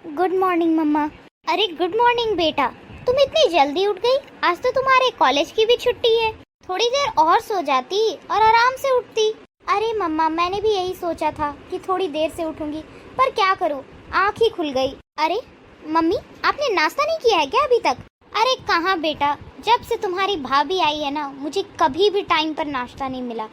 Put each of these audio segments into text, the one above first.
Good morning मम्मा। अरे good morning बेटा, तुम इतनी जल्दी उठ गई। आज तो तुम्हारे कॉलेज की भी छुट्टी है। थोड़ी देर और सो जाती और आराम से उठती। अरे मम्मा, मैंने भी यही सोचा था कि थोड़ी देर से उठूंगी, पर क्या करूं, आँख ही खुल गई। अरे मम्मी, आपने नाश्ता नहीं किया है क्या अभी तक? अरे कहाँ बेटा, जब से तुम्हारी भाभी आई है ना, मुझे कभी भी टाइम पर नाश्ता नहीं मिला।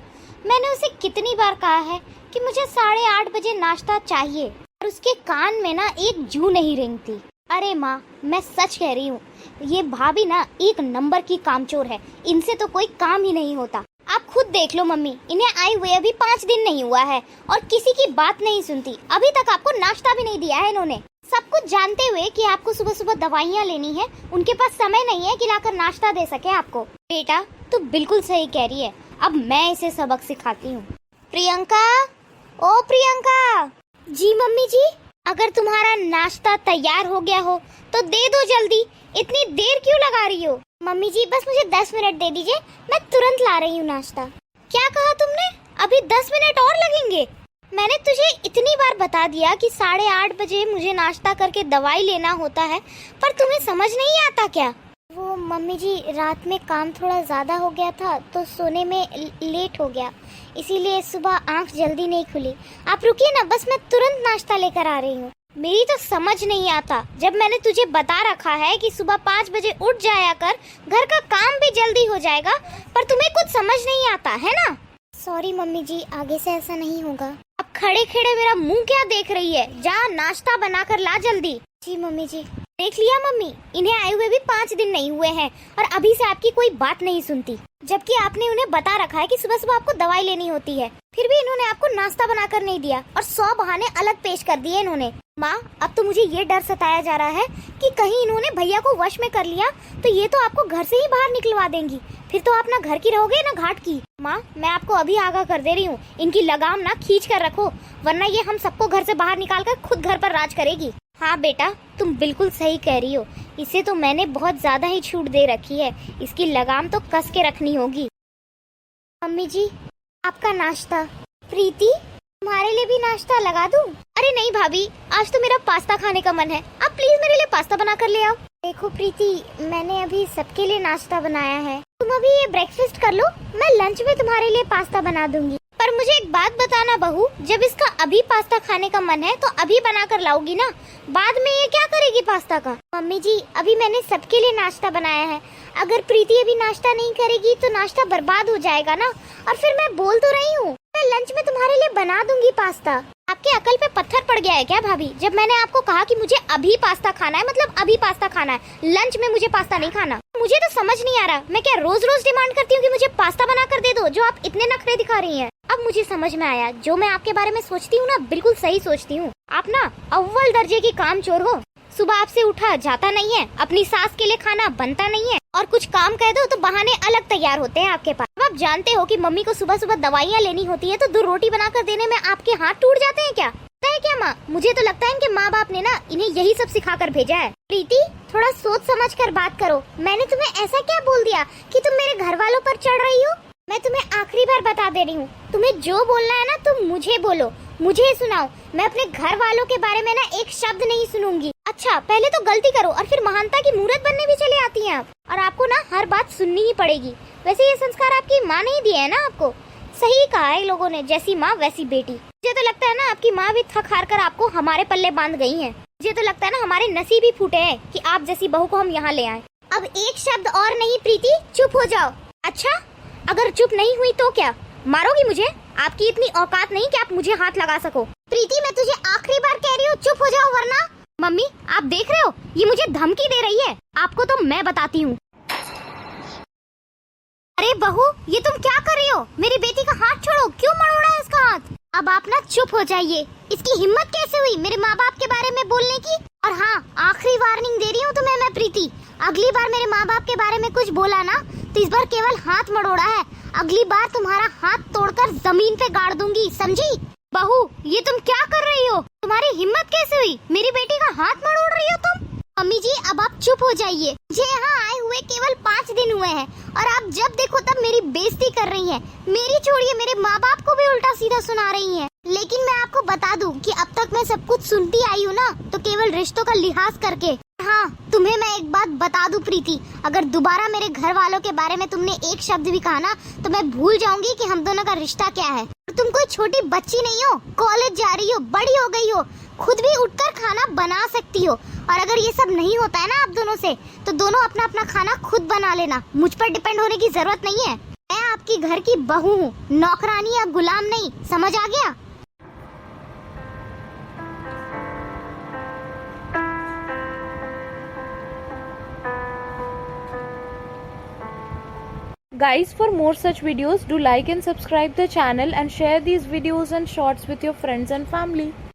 मैंने उसे कितनी बार कहा है कि मुझे 8:30 बजे नाश्ता चाहिए, और उसके कान में ना एक जू नहीं रेंगती। अरे माँ, मैं सच कह रही हूँ, ये भाभी ना एक नंबर की कामचोर है। इनसे तो कोई काम ही नहीं होता। आप खुद देख लो मम्मी, इन्हें आए हुए अभी 5 दिन नहीं हुआ है और किसी की बात नहीं सुनती। अभी तक आपको नाश्ता भी नहीं दिया है इन्होंने। सब कुछ जानते हुए कि आपको सुबह सुबह दवाइयाँ लेनी है, उनके पास समय नहीं है कि लाकर नाश्ता दे सके आपको। बेटा तू बिल्कुल सही कह रही है, अब मैं इसे सबक सिखाती हूँ। प्रियंका, ओ प्रियंका। जी मम्मी जी। अगर तुम्हारा नाश्ता तैयार हो गया हो तो दे दो जल्दी। इतनी देर क्यों लगा रही हो? मम्मी जी बस मुझे 10 मिनट दे दीजिए, मैं तुरंत ला रही हूँ नाश्ता। क्या कहा तुमने? अभी 10 मिनट और लगेंगे? मैंने तुझे इतनी बार बता दिया कि 8:30 बजे मुझे नाश्ता करके दवाई लेना होता है, पर तुम्हें समझ नहीं आता क्या? वो मम्मी जी, रात में काम थोड़ा ज्यादा हो गया था तो सोने में लेट हो गया, इसीलिए सुबह आंख जल्दी नहीं खुली। आप रुकिए ना, बस मैं तुरंत नाश्ता लेकर आ रही हूँ। मेरी तो समझ नहीं आता, जब मैंने तुझे बता रखा है कि सुबह 5 बजे उठ जाया कर, घर का काम भी जल्दी हो जाएगा, पर तुम्हें कुछ समझ नहीं आता है ना। सॉरी मम्मी जी, आगे से ऐसा नहीं होगा। अब खड़े खड़े मेरा मुंह क्या देख रही है? जा नाश्ता बनाकर ला जल्दी। जी मम्मी जी। देख लिया मम्मी, इन्हें आए हुए भी 5 दिन नहीं हुए हैं और अभी से आपकी कोई बात नहीं सुनती, जबकि आपने उन्हें बता रखा है कि सुबह सुबह आपको दवाई लेनी होती है। फिर भी इन्होंने आपको नाश्ता बनाकर नहीं दिया और 100 बहाने अलग पेश कर दिए इन्होंने। माँ, अब तो मुझे ये डर सताया जा रहा है कि कहीं इन्होंने भैया को वश में कर लिया तो ये तो आपको घर से ही बाहर निकलवा देंगी। फिर तो आप ना घर की रहोगे ना घाट की। माँ, मैं आपको अभी आगाह कर दे रही हूँ, इनकी लगाम ना खींच कर रखो, वरना ये हम सबको घर से बाहर निकाल कर खुद घर पर राज करेगी। हाँ बेटा, तुम बिल्कुल सही कह रही हो, इसे तो मैंने बहुत ज्यादा ही छूट दे रखी है, इसकी लगाम तो कस के रखनी होगी। मम्मी जी, आपका नाश्ता। प्रीति, तुम्हारे लिए भी नाश्ता लगा दूं? अरे नहीं भाभी, आज तो मेरा पास्ता खाने का मन है, आप प्लीज मेरे लिए पास्ता बना कर ले आओ। देखो प्रीति, मैंने अभी सबके लिए नाश्ता बनाया है, तुम अभी ये ब्रेकफास्ट कर लो, मैं लंच में तुम्हारे लिए पास्ता बना दूंगी। पर मुझे एक बात बताना बहू, जब इसका अभी पास्ता खाने का मन है तो अभी बना कर लाओगी ना, बाद में ये क्या करेगी पास्ता का? मम्मी जी, अभी मैंने सबके लिए नाश्ता बनाया है, अगर प्रीति अभी नाश्ता नहीं करेगी तो नाश्ता बर्बाद हो जाएगा ना। और फिर मैं बोल तो रही हूँ, मैं लंच में तुम्हारे लिए बना दूंगी पास्ता। आपके अकल पे पत्थर पड़ गया है क्या भाभी? जब मैंने आपको कहा कि मुझे अभी पास्ता खाना है, मतलब अभी पास्ता खाना है, लंच में मुझे पास्ता नहीं खाना। मुझे तो समझ नहीं आ रहा, मैं क्या रोज रोज डिमांड करती हूँ कि मुझे पास्ता बना कर दे दो, जो आप इतने नखरे दिखा रही हैं। अब मुझे समझ में आया, जो मैं आपके बारे में सोचती हूँ ना, बिल्कुल सही सोचती हूँ। आप ना अव्वल दर्जे की कामचोर हो। सुबह आपसे उठा जाता नहीं है, अपनी सास के लिए खाना बनता नहीं है, और कुछ काम कह दो तो बहाने अलग तैयार होते हैं आपके पास। अब आप जानते हो कि मम्मी को सुबह सुबह दवाइयाँ लेनी होती है, तो 2 रोटी बनाकर देने में आपके हाथ टूट जाते हैं क्या? पता है क्या माँ, मुझे तो लगता है कि माँ बाप ने ना इन्हें यही सब सिखा कर भेजा है। प्रीति, थोड़ा सोच समझ कर बात करो। मैंने तुम्हें ऐसा क्या बोल दिया कि तुम मेरे घर वालों पर चढ़ रही हो? मैं तुम्हें आखिरी बार बता दे रही हूँ, तुम्हें जो बोलना है ना तुम मुझे बोलो, मुझे सुनाओ। मैं अपने घर वालों के बारे में ना एक शब्द नहीं सुनूंगी। अच्छा, पहले तो गलती करो और फिर महानता की मूर्त बनने भी चले आती हैं आप, और आपको ना हर बात सुननी ही पड़ेगी। वैसे ये संस्कार आपकी माँ नहीं दिए है ना आपको। सही कहा है लोगों ने, जैसी माँ वैसी बेटी। मुझे तो लगता है ना आपकी माँ भी थक हार कर आपको हमारे पल्ले बांध गई है। मुझे तो लगता है ना हमारे नसीब ही फूटे हैं कि आप जैसी बहू को हम यहाँ ले आए। अब एक शब्द और नहीं प्रीति, चुप हो जाओ। अच्छा, अगर चुप नहीं हुई तो क्या मारोगी मुझे? आपकी इतनी औकात नहीं कि आप मुझे हाथ लगा सको। प्रीति, मैं तुझे आखिरी बार कह रही हूँ, चुप हो जाओ वरना। मम्मी, आप देख रहे हो, ये मुझे धमकी दे रही है। आपको तो मैं बताती हूँ। अरे बहू, ये तुम क्या कर रही हो? मेरी बेटी का हाथ छोड़ो, क्यों मरोड़ा है इसका हाथ? अब आप ना चुप हो जाइए। इसकी हिम्मत कैसे हुई मेरे माँ बाप के बारे में बोलने की? और हाँ, आखिरी वार्निंग दे रही हूँ तुम्हें मैं प्रीति, अगली बार मेरे माँ बाप के बारे में कुछ बोला ना तो इस बार केवल हाथ मरोड़ा है, अगली बार तुम्हारा हाथ तोड़कर जमीन पे गाड़ दूंगी, समझी? बहू, ये तुम क्या कर रही हो? तुम्हारी हिम्मत कैसे हुई? मेरी बेटी का हाथ मरोड़ रही हो तुम? मम्मी जी, अब आप चुप हो जाइए। मुझे यहाँ आए हुए केवल 5 दिन हुए हैं और आप जब देखो तब मेरी बेइज्जती कर रही हैं। मेरी छोड़िए, मेरे माँ बाप को भी उल्टा सीधा सुना रही हैं। लेकिन मैं आपको बता दूं कि अब तक मैं सब कुछ सुनती आई हूँ ना, तो केवल रिश्तों का लिहाज करके। हाँ, तुम्हें मैं एक बात बता दूं प्रीति, अगर दोबारा मेरे घर वालों के बारे में तुमने एक शब्द भी कहा ना तो मैं भूल जाऊंगी कि हम दोनों का रिश्ता क्या है। तुम कोई छोटी बच्ची नहीं हो, कॉलेज जा रही हो, बड़ी हो गई हो, खुद भी उठकर खाना बना सकती हो। और अगर ये सब नहीं होता है ना आप दोनों से, तो दोनों अपना अपना खाना खुद बना लेना, मुझ पर डिपेंड होने की जरूरत नहीं है। मैं आपकी घर की बहू हूँ, नौकरानी या गुलाम नहीं, समझ आ गया? Guys, for more such videos, do like and subscribe the channel and share these videos and shorts with your friends and family.